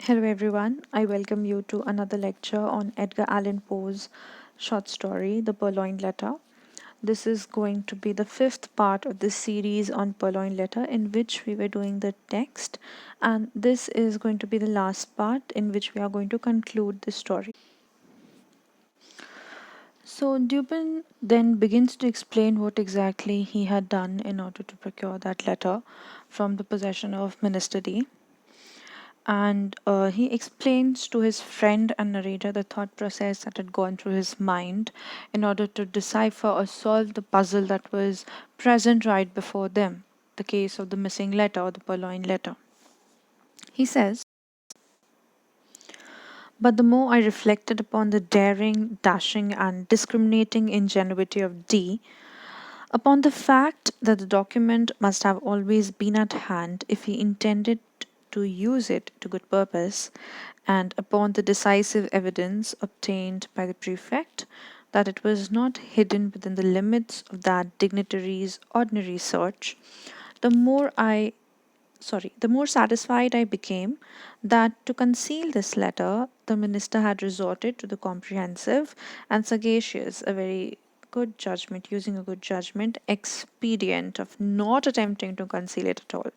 Hello everyone, I welcome you to another lecture on Edgar Allan Poe's short story, The Purloined Letter. This is going to be the fifth part of this series on Purloined Letter, in which we were doing the text, and this is going to be the last part in which we are going to conclude the story. So Dupin then begins to explain what exactly he had done in order to procure that letter from the possession of Minister D. And he explains to his friend and narrator the thought process that had gone through his mind in order to decipher or solve the puzzle that was present right before them, the case of the missing letter or the purloined letter. He says, "But the more I reflected upon the daring, dashing, and discriminating ingenuity of D, upon the fact that the document must have always been at hand if he intended to use it to good purpose, and upon the decisive evidence obtained by the prefect that it was not hidden within the limits of that dignitary's ordinary search, the more I the more satisfied I became that to conceal this letter, the minister had resorted to the comprehensive and sagacious, a very good judgment, using a good judgment, expedient of not attempting to conceal it at all.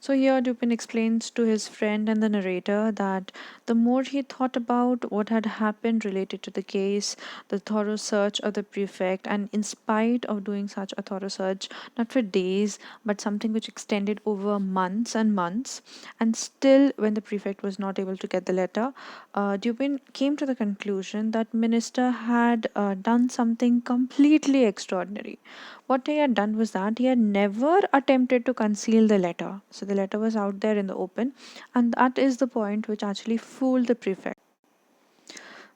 So here Dupin explains to his friend and the narrator that the more he thought about what had happened related to the case, the thorough search of the prefect, and in spite of doing such a thorough search, not for days, but something which extended over months and months, and still when the prefect was not able to get the letter, Dupin came to the conclusion that Minister had done something completely extraordinary. What he had done was that he had never attempted to conceal the letter. So the letter was out there in the open, and that is the point which actually fooled the prefect.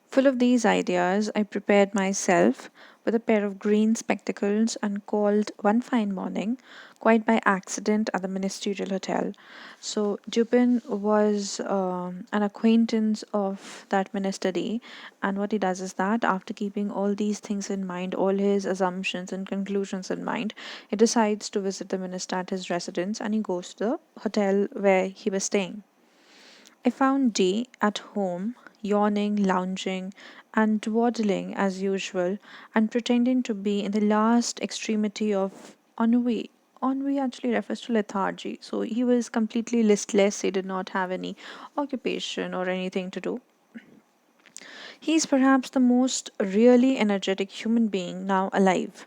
Full of these ideas, I prepared myself with a pair of green spectacles and called one fine morning, quite by accident, at the ministerial hotel. So Dupin was an acquaintance of that Minister D, and what he does is that after keeping all these things in mind, all his assumptions and conclusions in mind, he decides to visit the minister at his residence, and he goes to the hotel where he was staying. I found D at home, yawning, lounging, and dawdling as usual, and pretending to be in the last extremity of ennui. Ennui actually refers to lethargy, so he was completely listless, he did not have any occupation or anything to do. He is perhaps the most really energetic human being now alive.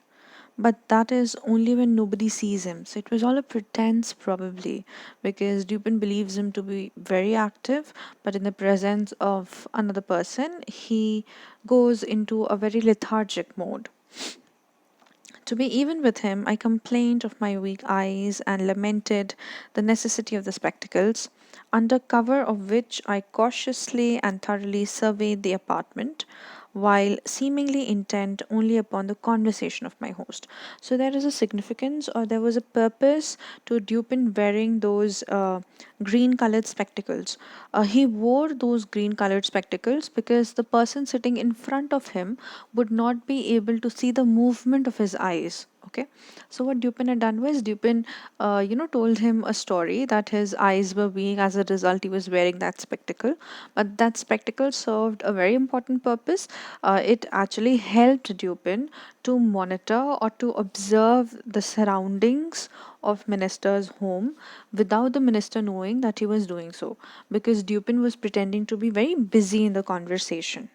But that is only when nobody sees him. So it was all a pretense, probably, because Dupin believes him to be very active, but in the presence of another person, he goes into a very lethargic mode. To be even with him, I complained of my weak eyes and lamented the necessity of the spectacles, under cover of which I cautiously and thoroughly surveyed the apartment, while seemingly intent only upon the conversation of my host. So there is a significance, or there was a purpose to Dupin wearing those green colored spectacles. He wore those green colored spectacles because the person sitting in front of him would not be able to see the movement of his eyes. Okay, so what Dupin had done was Dupin, told him a story that his eyes were weak. As a result, he was wearing that spectacle. But that spectacle served a very important purpose. It actually helped Dupin to monitor or to observe the surroundings of minister's home without the minister knowing that he was doing so, because Dupin was pretending to be very busy in the conversation.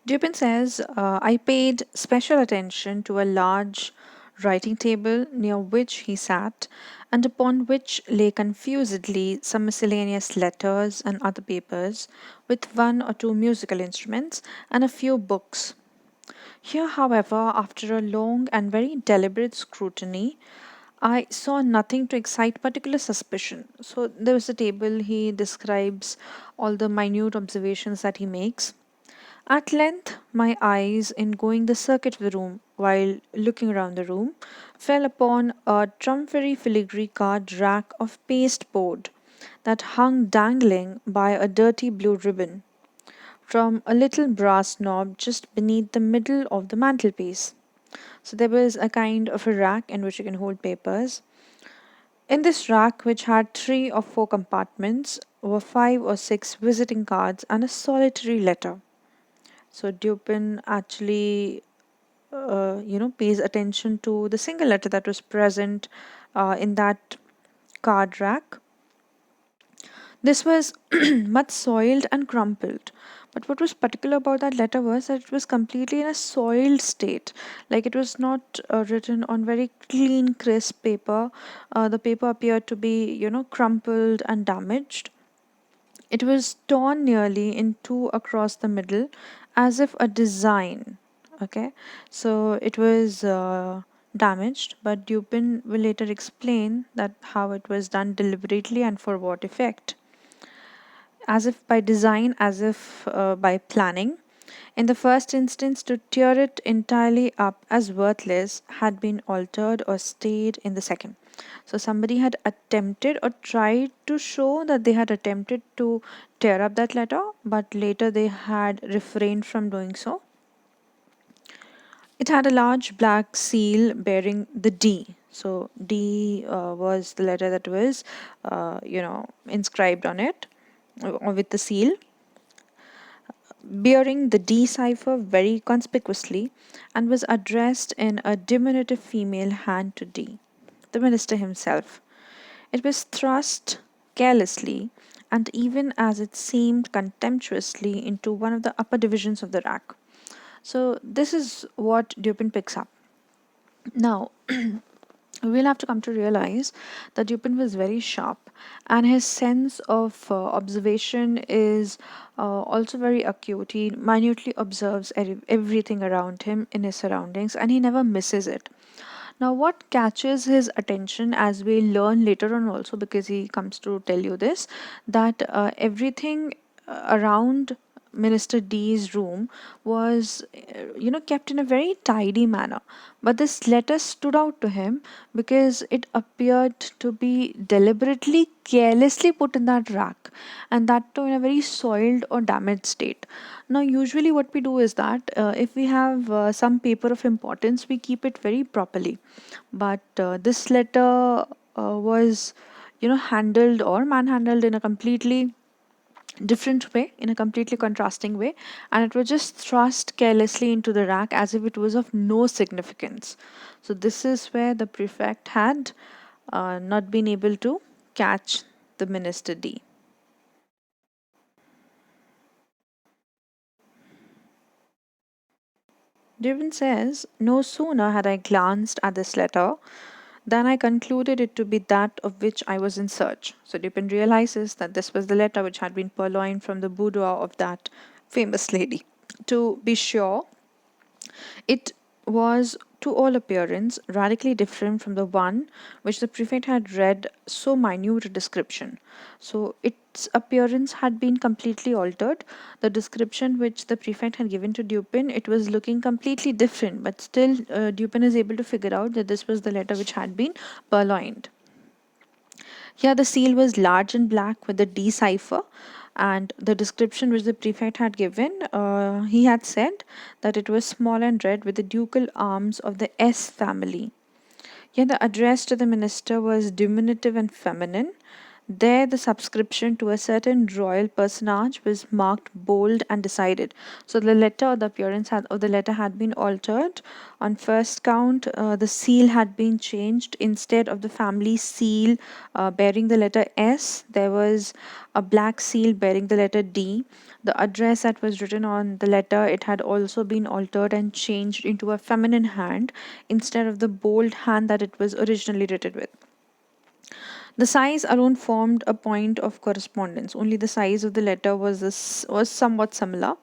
Dupin says, I paid special attention to a large writing table near which he sat, and upon which lay confusedly some miscellaneous letters and other papers, with one or two musical instruments and a few books. Here, however, after a long and very deliberate scrutiny, I saw nothing to excite particular suspicion. So there was a table, he describes all the minute observations that he makes. At length, my eyes, in going the circuit of the room while looking around the room, fell upon a trumpery filigree card rack of pasteboard that hung dangling by a dirty blue ribbon from a little brass knob just beneath the middle of the mantelpiece. So there was a kind of a rack in which you can hold papers, In this rack, which had 3 or 4 compartments, were 5 or 6 visiting cards and a solitary letter. So Dupin actually, pays attention to the single letter that was present in that card rack. This was much soiled and crumpled. But what was particular about that letter was that it was completely in a soiled state. Like it was not written on very clean, crisp paper. The paper appeared to be, crumpled and damaged. It was torn nearly in two across the middle, as if a design. Okay, so it was damaged, but Dupin will later explain that how it was done deliberately and for what effect, as if by design, as if by planning. In the first instance, to tear it entirely up as worthless had been altered or stayed in the second. So, somebody had attempted or tried to show that they had attempted to tear up that letter, but later they had refrained from doing so. It had a large black seal bearing the D. So, D was the letter that was, inscribed on it with the seal, bearing the D cipher very conspicuously, and was addressed in a diminutive female hand to D, the minister himself. It was thrust carelessly, and even as it seemed contemptuously, into one of the upper divisions of the rack. So, this is what Dupin picks up. Now, we'll have to come to realize that Dupin was very sharp, and his sense of observation is also very acute. He minutely observes everything around him in his surroundings, and he never misses it. Now, what catches his attention, as we learn later on also, because he comes to tell you this, that everything around Minister D's room was, kept in a very tidy manner. But this letter stood out to him because it appeared to be deliberately, carelessly put in that rack, and that too in a very soiled or damaged state. Now, usually, what we do is that if we have some paper of importance, we keep it very properly. But this letter was, handled or manhandled in a completely different way, in a completely contrasting way, and it was just thrust carelessly into the rack as if it was of no significance. So, this is where the prefect had not been able to catch the Minister D. Dubin says, "No sooner had I glanced at this letter than I concluded it to be that of which I was in search." So Dupin realizes that this was the letter which had been purloined from the boudoir of that famous lady. To be sure, it was, to all appearance, radically different from the one which the prefect had read so minute a description. So its appearance had been completely altered. The description which the prefect had given to Dupin, it was looking completely different, but still Dupin is able to figure out that this was the letter which had been purloined. Here, the seal was large and black with the D cipher, and the description which the prefect had given, he had said that it was small and red with the ducal arms of the S family. Here, the address to the minister was diminutive and feminine. There, the subscription to a certain royal personage was marked bold and decided. So, the letter or the appearance of the letter had been altered. On first count, the seal had been changed. Instead of the family seal bearing the letter S, there was a black seal bearing the letter D. The address that was written on the letter, it had also been altered and changed into a feminine hand instead of the bold hand that it was originally written with. The size alone formed a point of correspondence. Only the size of the letter was somewhat similar.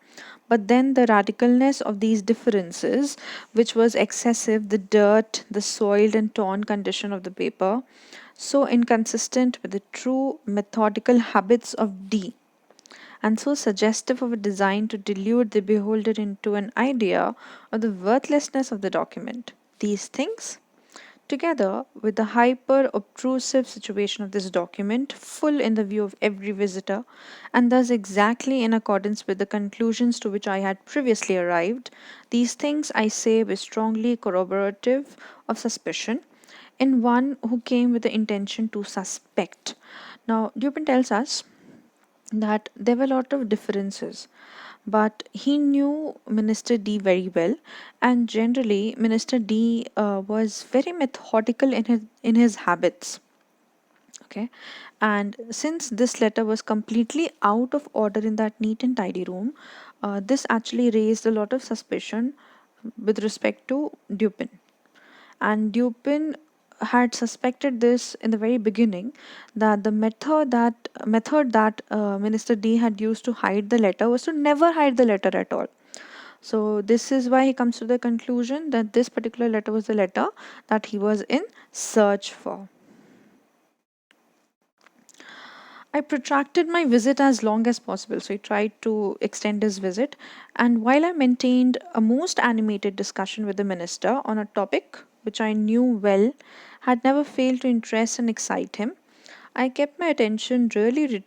But then the radicalness of these differences, which was excessive, the dirt, the soiled and torn condition of the paper, so inconsistent with the true methodical habits of D, and so suggestive of a design to delude the beholder into an idea of the worthlessness of the document. These things, together with the hyper obtrusive situation of this document, full in the view of every visitor, and thus exactly in accordance with the conclusions to which I had previously arrived, these things, I say, were strongly corroborative of suspicion. in one who came with the intention to suspect. Now, Dupin tells us that there were a lot of differences, but he knew Minister D very well, and generally, Minister D was very methodical in his habits. Okay, and since this letter was completely out of order in that neat and tidy room, this actually raised a lot of suspicion with respect to Dupin. And Dupin had suspected this in the very beginning, that the method that Minister D had used to hide the letter was to never hide the letter at all. So this is why he comes to the conclusion that this particular letter was the letter that he was in search for. I protracted my visit as long as possible, so he tried to extend his visit. And while I maintained a most animated discussion with the minister on a topic which I knew well had never failed to interest and excite him, I kept my attention really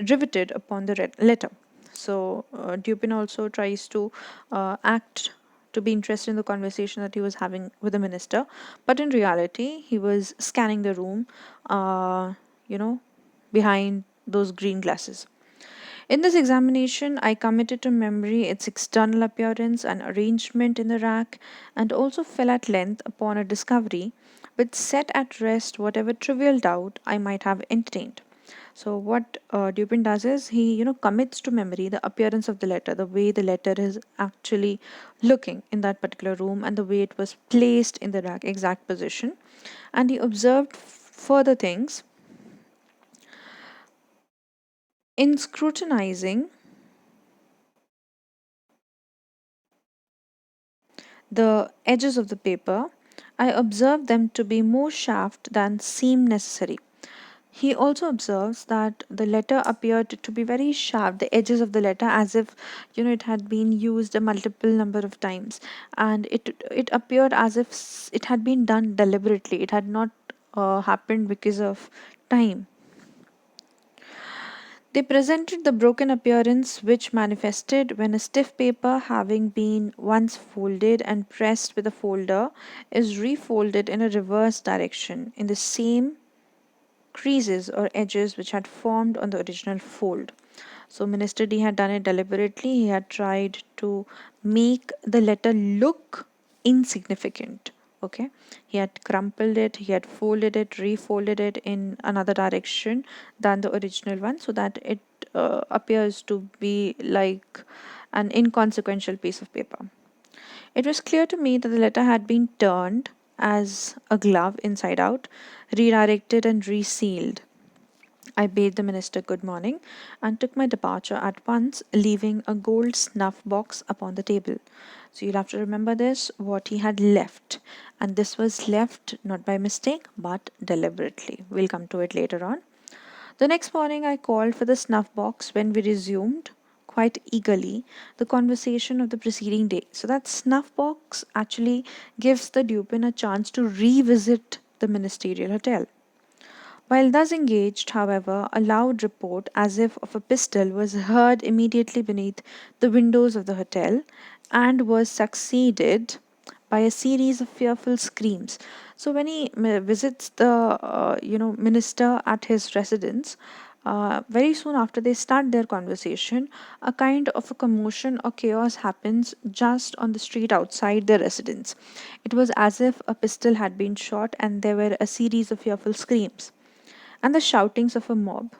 riveted upon the letter. So, Dupin also tries to act to be interested in the conversation that he was having with the minister, but in reality, he was scanning the room, you know, behind those green glasses. In this examination, I committed to memory its external appearance and arrangement in the rack, and also fell at length upon a discovery which set at rest whatever trivial doubt I might have entertained. So what Dupin does is he, commits to memory the appearance of the letter, the way the letter is actually looking in that particular room, and the way it was placed in the rack, exact position, and he observed further things in scrutinizing the edges of the paper. I observed them to be more shaft than seemed necessary. He also observes that the letter appeared to be very sharp, the edges of the letter, as if it had been used a multiple number of times, and it appeared as if it had been done deliberately. It had not happened because of time. They presented the broken appearance which manifested when a stiff paper, having been once folded and pressed with a folder, is refolded in a reverse direction in the same creases or edges which had formed on the original fold. So, Minister D had done it deliberately. He had tried to make the letter look insignificant. Okay, he had crumpled it, he had folded it, refolded it in another direction than the original one, so that it appears to be like an inconsequential piece of paper. It was clear to me that the letter had been turned as a glove inside out, redirected, and resealed. I bade the minister good morning and took my departure at once, leaving a gold snuff box upon the table. So you'll have to remember this, what he had left. And this was left not by mistake but deliberately. We'll come to it later on. The next morning, I called for the snuff box when we resumed quite eagerly the conversation of the preceding day. So, that snuff box actually gives the Dupin a chance to revisit the ministerial hotel. While thus engaged, however, a loud report, as if of a pistol, was heard immediately beneath the windows of the hotel, and was succeeded by a series of fearful screams. So when he visits the minister at his residence, very soon after they start their conversation, a kind of a commotion or chaos happens just on the street outside their residence. It was as if a pistol had been shot, and there were a series of fearful screams and the shoutings of a mob.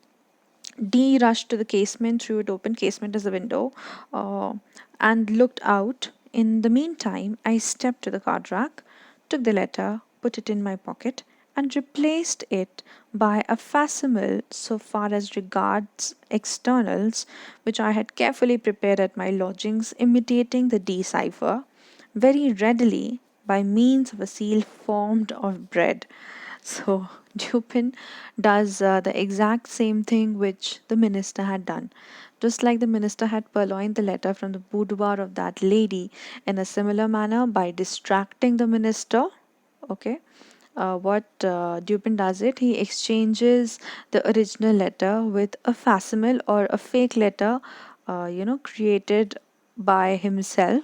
D rushed to the casement, threw it open. Casement is the window, and looked out. In the meantime, I stepped to the card rack, took the letter, put it in my pocket, and replaced it by a facsimile so far as regards externals, which I had carefully prepared at my lodgings, imitating the D cipher very readily by means of a seal formed of bread. So Dupin does the exact same thing which the minister had done. Just like the minister had purloined the letter from the boudoir of that lady in a similar manner by distracting the minister. Okay. What Dupin does it, he exchanges the original letter with a facsimile or a fake letter, created by himself,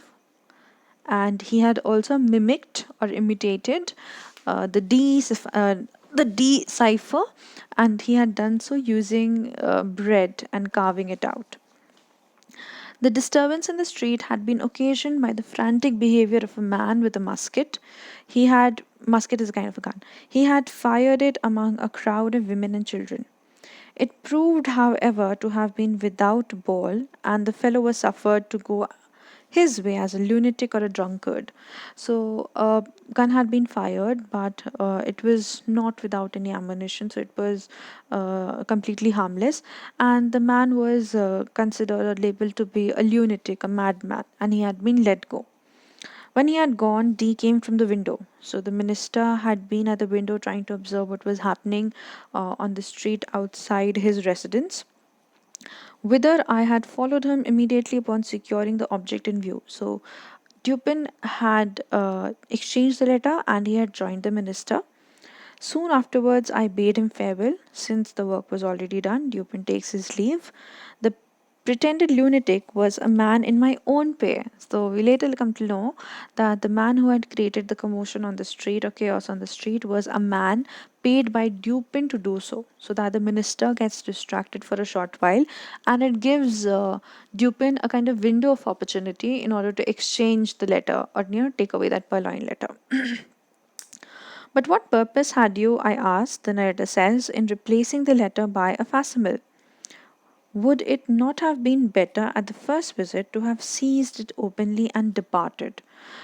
and he had also mimicked or imitated the the D cipher, and he had done so using bread and carving it out. The disturbance in the street had been occasioned by the frantic behavior of a man with a musket. Musket is a kind of a gun. He had fired it among a crowd of women and children. It proved, however, to have been without ball, and the fellow was suffered to go his way as a lunatic or a drunkard. So, a gun had been fired, but it was not without any ammunition, so it was completely harmless. And the man was considered or labeled to be a lunatic, a madman, and he had been let go. When he had gone, D came from the window. So the minister had been at the window trying to observe what was happening on the street outside his residence, whither I had followed him immediately upon securing the object in view. So Dupin had exchanged the letter and he had joined the minister. Soon afterwards, I bade him farewell. Since the work was already done, Dupin takes his leave. The pretended lunatic was a man in my own pay. So we later come to know that the man who had created the commotion on the street or chaos on the street was a man paid by Dupin to do so, so that the minister gets distracted for a short while, and it gives Dupin a kind of window of opportunity in order to exchange the letter or take away that purloined letter. But what purpose had you, I asked, the narrator says, in replacing the letter by a facsimile? Would it not have been better at the first visit to have seized it openly and departed?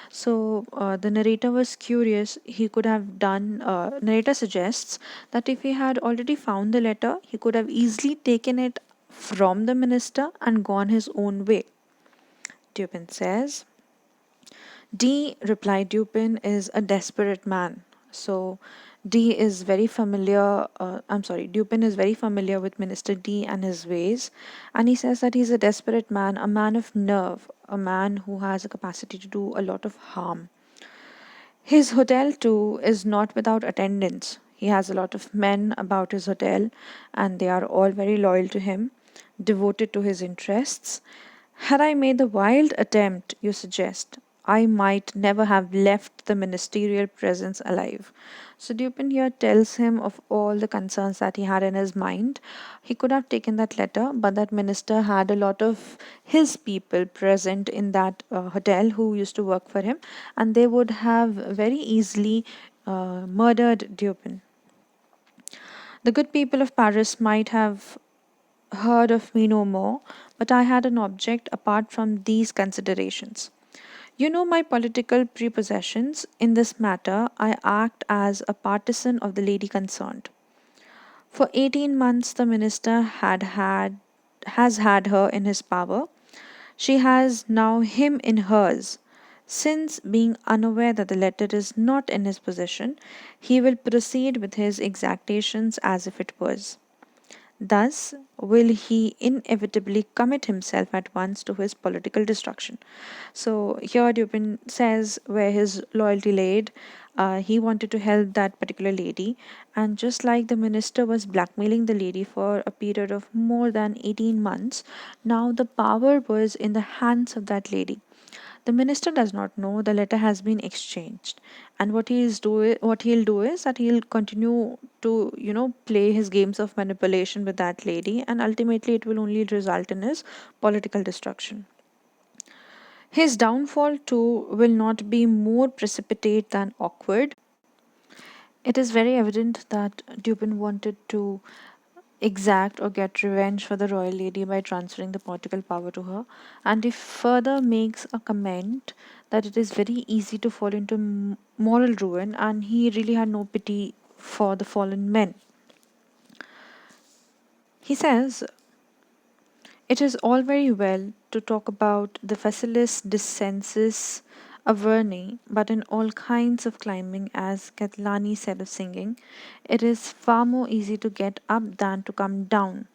So the narrator was curious. He could have done, narrator suggests that if he had already found the letter, he could have easily taken it from the minister and gone his own way. Dupin says, D, replied Dupin, is a desperate man. So Dupin is very familiar with Minister D and his ways, and he says that he's a desperate man, a man of nerve, a man who has a capacity to do a lot of harm. His hotel, too, is not without attendants. He has a lot of men about his hotel, and they are all very loyal to him, devoted to his interests. Had I made the wild attempt you suggest, I might never have left the ministerial presence alive. So Dupin here tells him of all the concerns that he had in his mind. He could have taken that letter, but that minister had a lot of his people present in that hotel who used to work for him, and they would have very easily murdered Dupin. The good people of Paris might have heard of me no more, but I had an object apart from these considerations. You know my political prepossessions. In this matter, I act as a partisan of the lady concerned. For 18 months, the minister has had her in his power. She has now him in hers. Since, being unaware that the letter is not in his possession, he will proceed with his exactions as if it was. Thus will he inevitably commit himself at once to his political destruction. So here Dupin says where his loyalty laid. He wanted to help that particular lady, and just like the minister was blackmailing the lady for a period of more than 18 months, now the power was in the hands of that lady. The minister does not know the letter has been exchanged, and what he'll do is that he'll continue to play his games of manipulation with that lady, and ultimately it will only result in his political destruction. His downfall too will not be more precipitate than awkward. It is very evident that Dupin wanted to exact or get revenge for the royal lady by transferring the political power to her, and he further makes a comment that it is very easy to fall into moral ruin, and he really had no pity for the fallen men. He says, it is all very well to talk about the facilis descensus Averni, but in all kinds of climbing, as Catlani said of singing, it is far more easy to get up than to come down.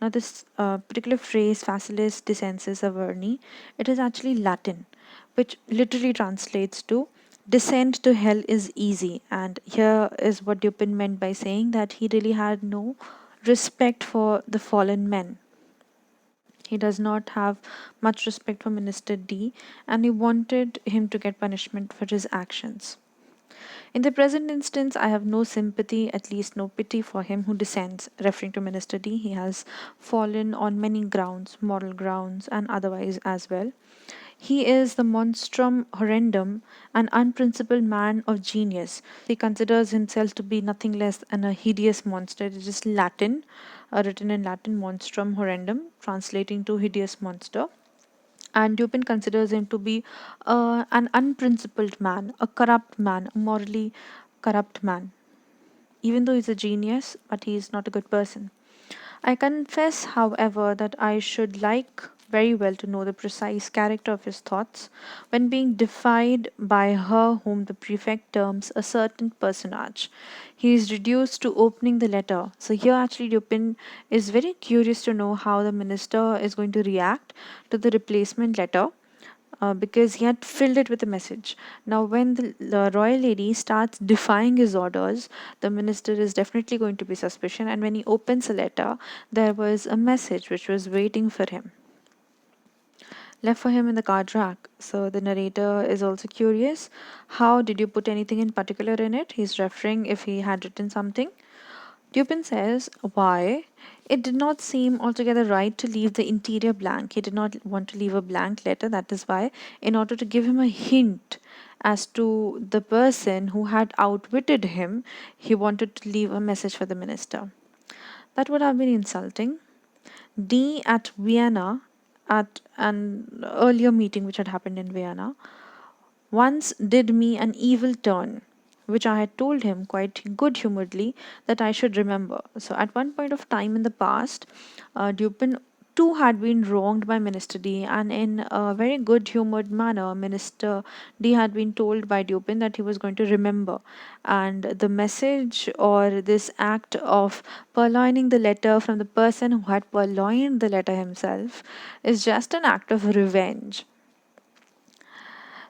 Now, this particular phrase, facilis descensus Averni, it is actually Latin, which literally translates to descent to hell is easy. And here is what Dupin meant by saying that he really had no respect for the fallen men. He does not have much respect for Minister D, and he wanted him to get punishment for his actions. In the present instance, I have no sympathy, at least no pity for him who dissents. Referring to Minister D, he has fallen on many grounds, moral grounds, and otherwise as well. He is the monstrum horrendum, an unprincipled man of genius. He considers himself to be nothing less than a hideous monster. It is just Latin, written in Latin, monstrum horrendum, translating to hideous monster. And Dupin considers him to be an unprincipled man, a corrupt man, a morally corrupt man. Even though he's a genius, but he's not a good person. I confess, however, that I should like very well to know the precise character of his thoughts when being defied by her whom the prefect terms a certain personage. He is reduced to opening the letter. So here actually Dupin is very curious to know how the minister is going to react to the replacement letter, because he had filled it with a message. Now, when the royal lady starts defying his orders, the minister is definitely going to be suspicious. And when he opens a letter, there was a message which was waiting for him, left for him in the card rack. So the narrator is also curious. How did you put anything in particular in it? He's referring if he had written something. Dupin says, why? It did not seem altogether right to leave the interior blank. He did not want to leave a blank letter. That is why, in order to give him a hint as to the person who had outwitted him, he wanted to leave a message for the minister. That would have been insulting. D at Vienna, at an earlier meeting which had happened in Vienna, once did me an evil turn, which I had told him quite good humoredly that I should remember. So, at one point of time in the past, Dupin too had been wronged by Minister D, and in a very good humored manner, Minister D had been told by Dupin that he was going to remember. And the message or this act of purloining the letter from the person who had purloined the letter himself is just an act of revenge.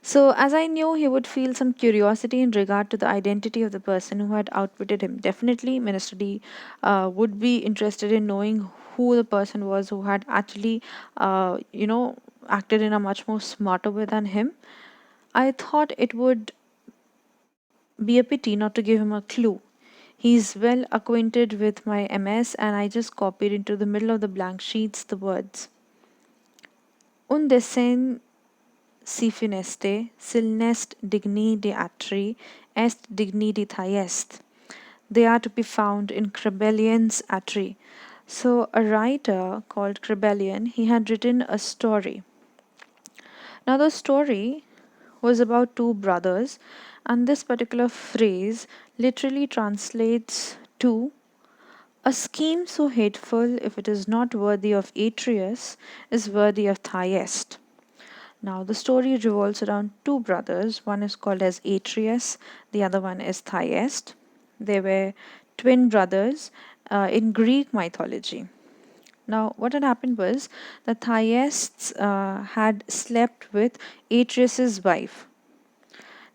So, as I knew he would feel some curiosity in regard to the identity of the person who had outwitted him, definitely Minister D would be interested in knowing who the person was who had actually, acted in a much more smarter way than him. I thought it would be a pity not to give him a clue. He's well acquainted with my MS, and I just copied into the middle of the blank sheets the words Un descent si funeste, sil nest digni de atri, est digni de thaiest. They are to be found in Crabellion's Atri. So, a writer called Crabellion, he had written a story. Now, the story was about two brothers, and this particular phrase literally translates to a scheme so hateful, if it is not worthy of Atreus, is worthy of Thyest. Now, the story revolves around two brothers. One is called as Atreus, the other one is Thyest. They were twin brothers in Greek mythology. Now, what had happened was the Thyests had slept with Atreus's wife.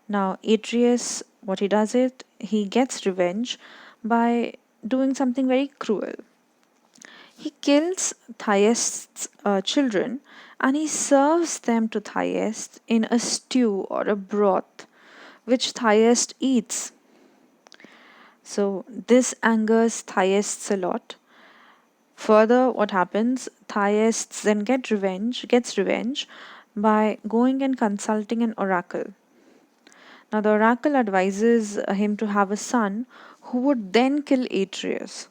Now, Atreus, what he does it, he gets revenge by doing something very cruel. He kills Thyest's children and he serves them to Thyest in a stew or a broth which Thyest eats. So this angers Thyests a lot. Further, what happens? Thyests then gets revenge by going and consulting an oracle. Now the oracle advises him to have a son who would then kill Atreus.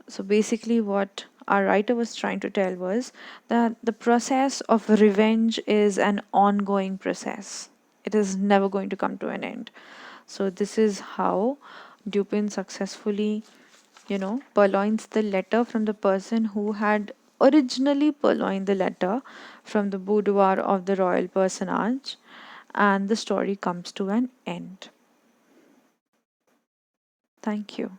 So basically, what our writer was trying to tell was that the process of revenge is an ongoing process. It is never going to come to an end. So this is how Dupin successfully, purloins the letter from the person who had originally purloined the letter from the boudoir of the royal personage, and the story comes to an end. Thank you.